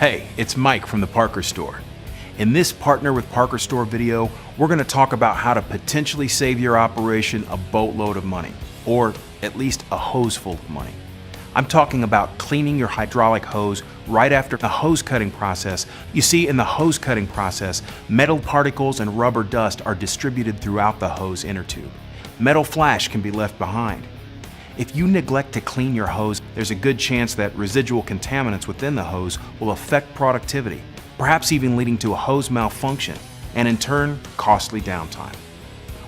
Hey, it's Mike from the Parker Store. In this Partner with Parker Store video, we're going to talk about how to potentially save your operation a boatload of money, or at least a hose full of money. I'm talking about cleaning your hydraulic hose right after the hose cutting process. You see, in the hose cutting process, metal particles and rubber dust are distributed throughout the hose inner tube. Metal flash can be left behind. If you neglect to clean your hose, there's a good chance that residual contaminants within the hose will affect productivity, perhaps even leading to a hose malfunction, and in turn, costly downtime.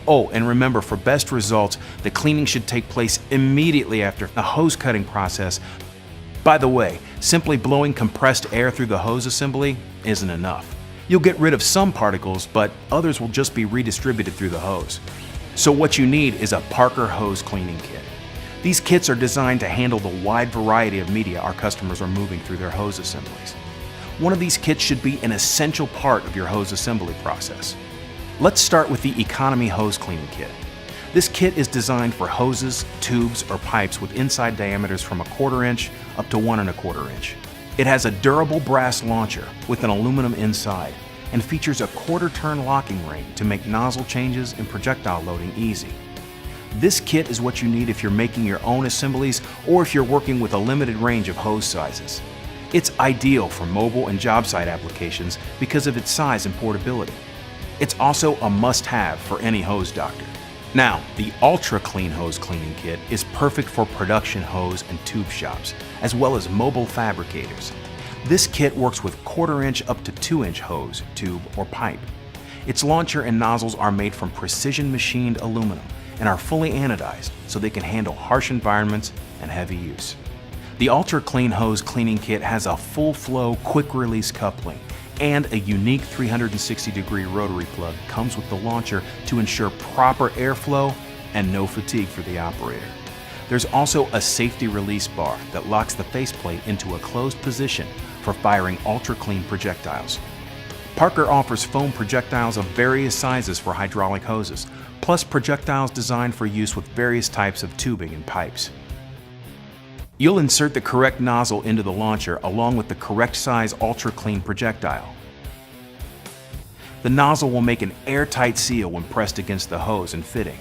Oh, and remember, for best results, the cleaning should take place immediately after the hose cutting process. By the way, simply blowing compressed air through the hose assembly isn't enough. You'll get rid of some particles, but others will just be redistributed through the hose. So what you need is a Parker Hose Cleaning Kit. These kits are designed to handle the wide variety of media our customers are moving through their hose assemblies. One of these kits should be an essential part of your hose assembly process. Let's start with the Economy Hose Cleaning Kit. This kit is designed for hoses, tubes, or pipes with inside diameters from 1/4 inch up to 1 1/4 inch. It has a durable brass launcher with an aluminum inside and features a 1/4 turn locking ring to make nozzle changes and projectile loading easy. This kit is what you need if you're making your own assemblies or if you're working with a limited range of hose sizes. It's ideal for mobile and job site applications because of its size and portability. It's also a must-have for any hose doctor. Now, the Ultra Clean Hose Cleaning Kit is perfect for production hose and tube shops, as well as mobile fabricators. This kit works with 1/4 inch up to 2 inch hose, tube, or pipe. Its launcher and nozzles are made from precision machined aluminum and are fully anodized so they can handle harsh environments and heavy use. The Ultra Clean Hose Cleaning Kit has a full flow, quick release coupling, and a unique 360-degree rotary plug comes with the launcher to ensure proper airflow and no fatigue for the operator. There's also a safety release bar that locks the faceplate into a closed position for firing ultra-clean projectiles. Parker offers foam projectiles of various sizes for hydraulic hoses, plus projectiles designed for use with various types of tubing and pipes. You'll insert the correct nozzle into the launcher along with the correct size Ultra Clean projectile. The nozzle will make an airtight seal when pressed against the hose and fitting.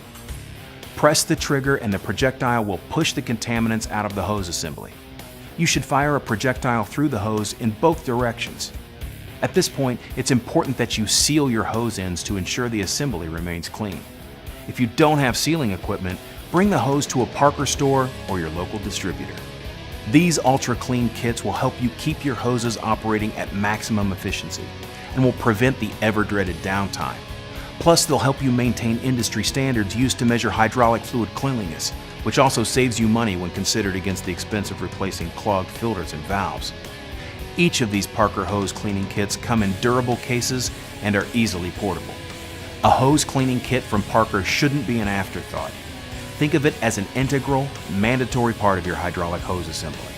Press the trigger and the projectile will push the contaminants out of the hose assembly. You should fire a projectile through the hose in both directions. At this point, it's important that you seal your hose ends to ensure the assembly remains clean. If you don't have sealing equipment, bring the hose to a Parker store or your local distributor. These Ultra Clean kits will help you keep your hoses operating at maximum efficiency and will prevent the ever-dreaded downtime. Plus, they'll help you maintain industry standards used to measure hydraulic fluid cleanliness, which also saves you money when considered against the expense of replacing clogged filters and valves. Each of these Parker Hose Cleaning Kits come in durable cases and are easily portable. A hose cleaning kit from Parker shouldn't be an afterthought. Think of it as an integral, mandatory part of your hydraulic hose assembly.